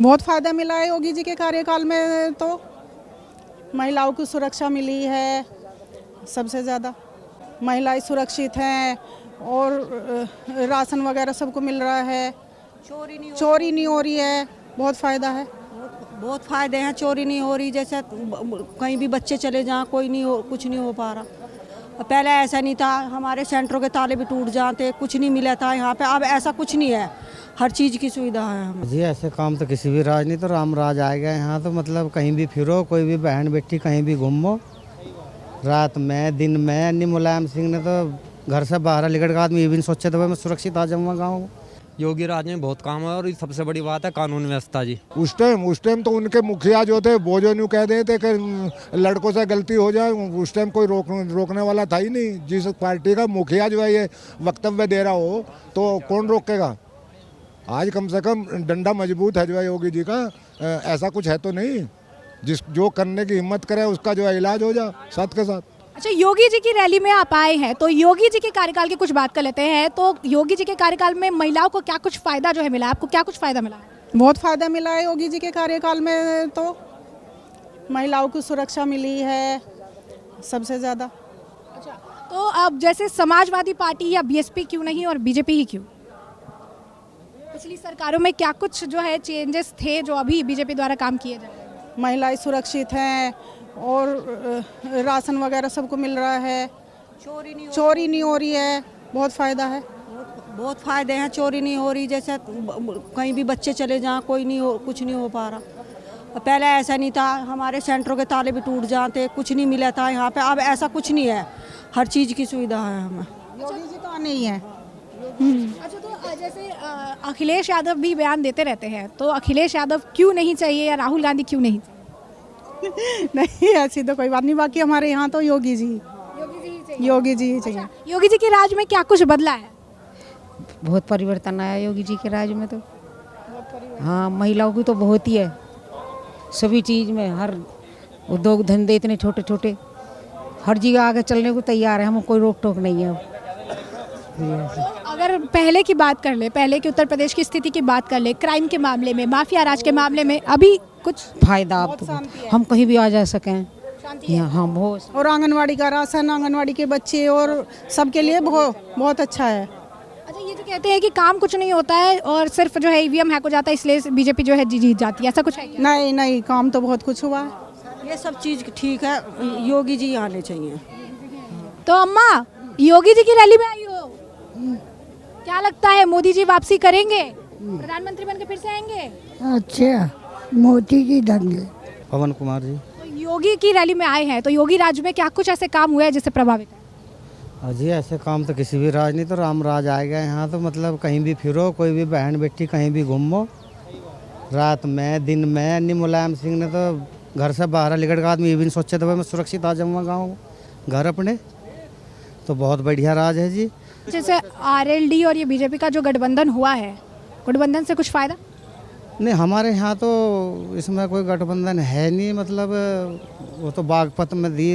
बहुत फ़ायदा मिला है योगी जी के कार्यकाल में। तो महिलाओं की सुरक्षा मिली है, सबसे ज़्यादा महिलाएं सुरक्षित हैं और राशन वगैरह सबको मिल रहा है, चोरी नहीं हो रही है, बहुत फ़ायदा है। बहुत फायदे हैं, चोरी नहीं हो रही। जैसे कहीं भी बच्चे चले जाएं, कोई नहीं हो, कुछ नहीं हो पा रहा। पहले ऐसा नहीं था, हमारे सेंटरों के ताले भी टूट जाते, कुछ नहीं मिला था यहाँ पे। अब ऐसा कुछ नहीं है, हर चीज़ की सुविधा है हमें। जी ऐसे काम तो किसी भी राज नहीं, तो राम राज आएगा यहाँ। तो मतलब कहीं भी फिरो, कोई भी बहन बेटी कहीं भी घूमो, रात में दिन में। नहीं, मुलायम सिंह ने तो घर से बाहर निकल का आदमी ये भी नहीं सोचे तो मैं सुरक्षित आ जाऊँगा गाँव। योगी राज में बहुत काम है और सबसे बड़ी बात है कानून व्यवस्था जी। उस टाइम तो उनके मुखिया जो थे वो जो न्यू कह देते कि लड़कों से गलती हो जाए, उस टाइम कोई रोकने वाला था ही नहीं। जिस पार्टी का मुखिया जो है ये वक्तव्य दे रहा हो तो कौन रोकेगा। आज कम से कम डंडा मजबूत है जो है योगी जी का, ऐसा कुछ है तो नहीं। जो करने की हिम्मत करे उसका जो है इलाज हो जाए साथ के साथ। अच्छा, योगी जी की रैली में आप आए हैं तो योगी जी के कार्यकाल की कुछ बात कर लेते हैं। तो योगी जी के कार्यकाल में महिलाओं को क्या कुछ फायदा जो है मिला, आपको क्या कुछ फायदा मिला? बहुत फ़ायदा मिला है योगी जी के कार्यकाल में। तो महिलाओं की सुरक्षा मिली है, सबसे ज़्यादा। अच्छा, तो अब जैसे समाजवादी पार्टी या बीएसपी क्यों नहीं और बीजेपी ही क्यों? पिछली सरकारों में क्या कुछ जो है चेंजेस थे जो अभी बीजेपी द्वारा काम किए जा रहे हैं? महिलाएं सुरक्षित हैं और राशन वगैरह सबको मिल रहा है, चोरी नहीं हो रही है, बहुत फ़ायदा है। बहुत फायदे हैं, चोरी नहीं हो रही। जैसे कहीं भी बच्चे चले जाएं, कोई नहीं हो, कुछ नहीं हो पा रहा। पहले ऐसा नहीं था, हमारे सेंटरों के ताले भी टूट जाते, कुछ नहीं मिला था यहाँ पे। अब ऐसा कुछ नहीं है, हर चीज़ की सुविधा है हमें। योगी जी तो आने ही है। अच्छा, तो जैसे अखिलेश यादव भी बयान देते रहते हैं, तो अखिलेश यादव क्यों नहीं चाहिए या राहुल गांधी क्यों नहीं चाहिए? नहीं, ऐसी तो कोई बात नहीं। बाकी हमारे यहाँ तो योगी जी ही चाहिए। योगी जी के राज में क्या कुछ बदला है? बहुत परिवर्तन आया योगी जी के राज में तो। हाँ, महिलाओं की तो बहुत ही है, सभी चीज़ में। हर उद्योग धंधे इतने छोटे छोटे, हर जगह आगे चलने को तैयार है, हम कोई रोक टोक नहीं है। तो अगर पहले की बात कर ले, पहले के उत्तर प्रदेश की स्थिति की बात कर ले, क्राइम के मामले में, माफिया राज के मामले में अभी कुछ फायदा आप तो हम कहीं भी आ जा सकें यहाँ। हाँ, बहुत। और आंगनवाड़ी का राशन, आंगनवाड़ी के बच्चे और सबके लिए बहुत अच्छा है। अच्छा, ये जो कहते हैं कि काम कुछ नहीं होता है और सिर्फ जो है ईवीएम हैक हो जाता है इसलिए बीजेपी जो है जीत जाती है, ऐसा कुछ है क्या? नहीं, काम तो बहुत कुछ हुआ है। ये सब चीज़ ठीक है, योगी जी आने चाहिए। तो अम्मा, योगी जी की रैली में आई हो, क्या लगता है मोदी जी वापसी करेंगे, प्रधानमंत्री बनकर फिर से आएंगे? अच्छा, मोदी जी देंगे। पवन कुमार जी। तो योगी की रैली में आए हैं तो योगी राज में क्या कुछ ऐसे काम हुए हैं जिससे प्रभावित है? जी ऐसे काम तो किसी भी राज नहीं, तो राम राज आएगा यहाँ। तो मतलब कहीं भी फिरो, कोई भी बहन बेटी कहीं भी घूमो, रात में दिन में। नहीं, मुलायम सिंह ने तो घर से बाहर निकल का आदमी ये भी नहीं सोचे तो मैं सुरक्षित आ जाऊँगा गाँव घर अपने। तो बहुत बढ़िया राज है जी। जैसे आरएलडी और ये बीजेपी का जो गठबंधन हुआ है, गठबंधन से कुछ फायदा? नहीं, हमारे यहाँ तो इसमें कोई गठबंधन है नहीं। मतलब वो तो बागपत में दी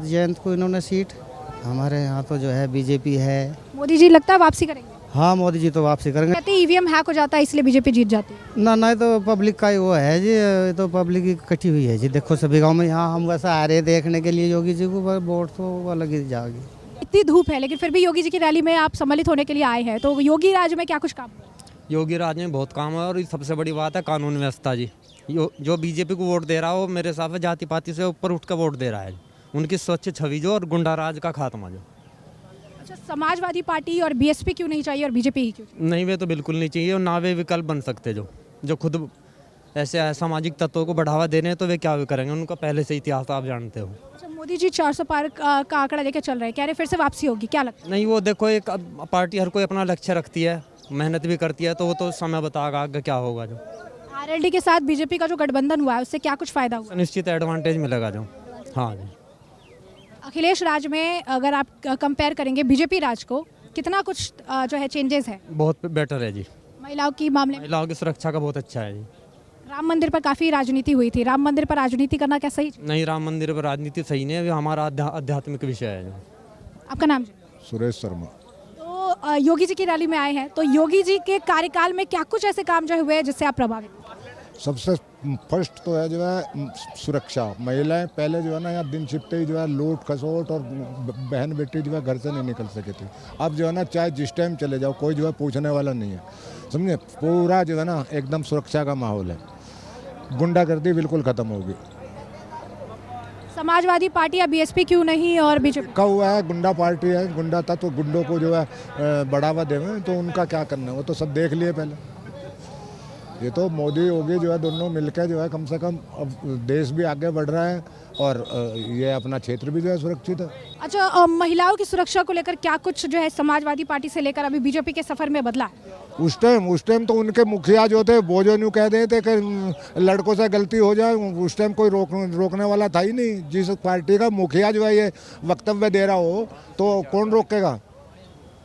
जयंत को इन्होंने सीट। हमारे यहाँ तो जो है बीजेपी है। मोदी जी लगता है वापसी करेंगे? हाँ, मोदी जी तो वापसी करेंगे। कहते ईवीएम हैक हो जाता है इसलिए बीजेपी जीत जाती है। ना, ये तो पब्लिक का ही वो है जी, ये तो पब्लिक की इकट्ठी हुई है जी। देखो सभी गाँव में, यहाँ हम वैसा आ रहे देखने के लिए योगी जी को, वोट तो अलग ही जाएगी। इतनी धूप है लेकिन फिर भी योगी जी की रैली में आप सम्मिलित होने के लिए आए हैं, तो योगी राज में क्या कुछ काम? योगी राज में बहुत काम है और सबसे बड़ी बात है कानून व्यवस्था जी। जो बीजेपी को वोट दे रहा हो, मेरे हिसाब से जाति पाति से ऊपर उठ कर वोट दे रहा है। उनकी स्वच्छ छवि जो और गुंडा राज का खात्मा जो। अच्छा, समाजवादी पार्टी और बीएसपी क्यों नहीं चाहिए और बीजेपी ही क्यों? नहीं, वे तो बिल्कुल नहीं चाहिए और ना वे विकल्प बन सकते। जो खुद ऐसे असामाजिक तत्वों को बढ़ावा दे रहे हैं तो वे क्या करेंगे, उनका पहले से इतिहास आप जानते हो। अच्छा, मोदी जी 400 पार का आंकड़ा लेकर चल रहे हैं, कह रहे फिर से वापसी होगी, क्या लगता है? नहीं, वो देखो, एक पार्टी हर कोई अपना लक्ष्य रखती है, मेहनत भी करती है, तो वो तो समय बताएगा आगे क्या होगा। जो आरएलडी के साथ बीजेपी का जो गठबंधन हुआ है उससे क्या कुछ फायदा हुआ? निश्चित एडवांटेज मिलेगा जो। हाँ जी। अखिलेश राज में अगर आप कंपेयर करेंगे बीजेपी राज को, कितना कुछ जो है चेंजेस है? बहुत बेटर है जी। महिलाओं की मामले में, महिलाओं की सुरक्षा का बहुत अच्छा है जी। राम मंदिर पर काफी राजनीति हुई थी, राम मंदिर पर राजनीति करना क्या सही? नहीं, राम मंदिर पर राजनीति सही नहीं है, हमारा आध्यात्मिक विषय है जो। आपका नाम? सुरेश शर्मा। तो योगी जी की रैली में आए हैं तो योगी जी के कार्यकाल में क्या कुछ ऐसे काम जो हुए हैं जिससे आप प्रभावित? सबसे फर्स्ट तो है जो है सुरक्षा। महिलाएं पहले जो है ना यहाँ दिन छिपते ही जो है लूट खसोट और बहन बेटी जो है घर से नहीं निकल सके थी। अब जो है ना चाहे जिस टाइम चले जाओ कोई जो है पूछने वाला नहीं है, समझे। पूरा जो है ना एकदम सुरक्षा का माहौल है, गुंडागर्दी बिल्कुल ख़त्म होगी। समाजवादी पार्टी या बीएसपी क्यों नहीं और बीजेपी? का हुआ है गुंडा पार्टी है, गुंडा था तो गुंडों को जो है बढ़ावा देवे, तो उनका क्या करना है वो तो सब देख लिए पहले। ये तो मोदी योगी जो है दोनों मिलकर जो है कम से कम अब देश भी आगे बढ़ रहा है और ये अपना क्षेत्र भी जो है सुरक्षित है। अच्छा, महिलाओं की सुरक्षा को लेकर क्या कुछ जो है समाजवादी पार्टी से लेकर अभी बीजेपी के सफर में बदला? उस टाइम तो उनके मुखिया जो थे वो जो यूँ कह रहे थे कि लड़कों से गलती हो जाए, उस टाइम कोई रोकने वाला था ही नहीं। जिस पार्टी का मुखिया जो है ये वक्तव्य दे रहा हो तो कौन रोकेगा।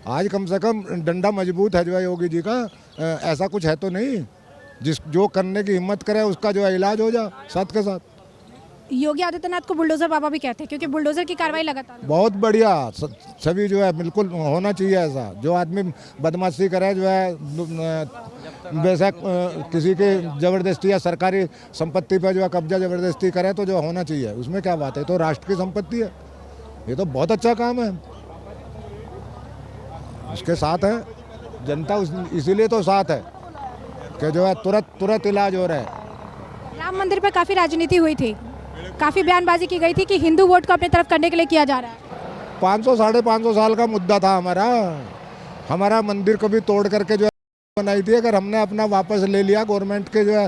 आज कम से कम डंडा मजबूत है जो है योगी जी का, ऐसा कुछ है तो नहीं। जो करने की हिम्मत करे उसका जो है इलाज हो जाए साथ के साथ। योगी आदित्यनाथ को बुलडोजर बाबा भी कहते हैं क्योंकि बुलडोजर की कार्रवाई लगातार। बहुत बढ़िया, सभी जो है बिल्कुल होना चाहिए ऐसा। जो आदमी बदमाशी करे जो है वैसा किसी के ज़बरदस्ती या सरकारी संपत्ति पर जो है कब्जा ज़बरदस्ती करे तो जो होना चाहिए, उसमें क्या बात है। तो राष्ट्र की संपत्ति है, ये तो बहुत अच्छा काम है। उसके साथ है जनता, इसीलिए तो साथ है कि जो है तुरंत इलाज हो रहा है। राम मंदिर पे काफ़ी राजनीति हुई थी, काफ़ी बयानबाजी की गई थी कि हिंदू वोट को अपनी तरफ करने के लिए किया जा रहा है। 500-550 साल का मुद्दा था हमारा मंदिर को भी तोड़ करके जो है बनाई थी। अगर हमने अपना वापस ले लिया गवर्नमेंट के जो है,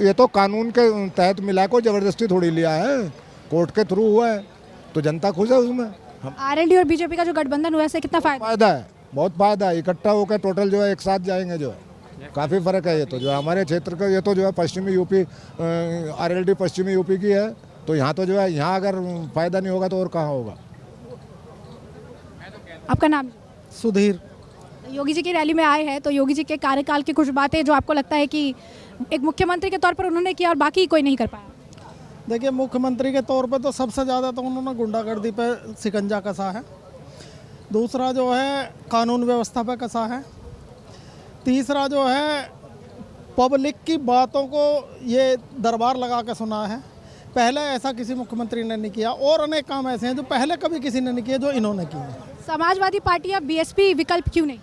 ये तो कानून के तहत मिला है, कोई ज़बरदस्ती थोड़ी लिया है, कोर्ट के थ्रू हुआ है, तो जनता खुश है उसमें। आरएलडी और बीजेपी का जो गठबंधन हुआ है इससे कितना फायदा है? बहुत फायदा है। इकट्ठा होकर टोटल जो है एक साथ जाएंगे, जो है काफ़ी फ़र्क है। ये तो जो हमारे क्षेत्र का, ये तो जो है पश्चिमी यूपी, आरएलडी पश्चिमी यूपी की है, तो यहाँ तो जो है यहाँ अगर फ़ायदा नहीं होगा तो और कहाँ होगा। आपका नाम? सुधीर। योगी जी की रैली में आए हैं तो योगी जी के कार्यकाल की कुछ बातें जो आपको लगता है कि एक मुख्यमंत्री के तौर पर उन्होंने किया और बाकी कोई नहीं कर पाया? देखिए, मुख्यमंत्री के तौर पे तो सबसे ज़्यादा तो उन्होंने गुंडागर्दी पे शिकंजा कसा है। दूसरा जो है कानून व्यवस्था पे कसा है। तीसरा जो है पब्लिक की बातों को ये दरबार लगा के सुना है। पहले ऐसा किसी मुख्यमंत्री ने नहीं किया और अनेक काम ऐसे हैं जो पहले कभी किसी ने नहीं किए जो इन्होंने किए। समाजवादी पार्टी या बीएसपी विकल्प क्यों नहीं?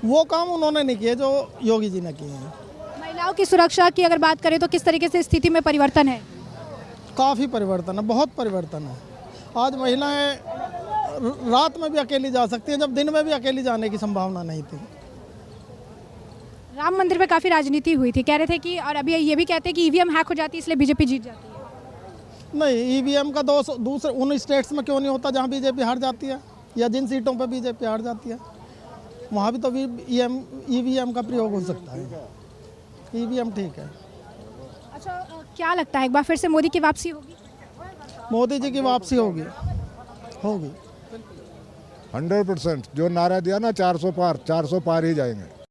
वो काम उन्होंने नहीं किए जो योगी जी ने किए हैं। महिलाओं की सुरक्षा की अगर बात करें तो किस तरीके से स्थिति में परिवर्तन है? काफ़ी परिवर्तन है, बहुत परिवर्तन है। आज महिलाएं रात में भी अकेली जा सकती हैं जब दिन में भी अकेली जाने की संभावना नहीं थी। राम मंदिर पे काफ़ी राजनीति हुई थी, कह रहे थे कि, और अभी ये भी कहते हैं कि ईवीएम हैक हो जाती है इसलिए बीजेपी जीत जाती है। नहीं, ईवीएम का दोष दूसरे उन स्टेट्स में क्यों नहीं होता जहां बीजेपी हार जाती है, या जिन सीटों पर बीजेपी हार जाती है वहां भी तो ईवीएम का प्रयोग हो सकता है। ईवीएम ठीक है। अच्छा, क्या लगता है एक बार फिर से मोदी की वापसी होगी? मोदी जी की वापसी होगी 100%। जो नारा दिया ना 400 पार ही जाएंगे।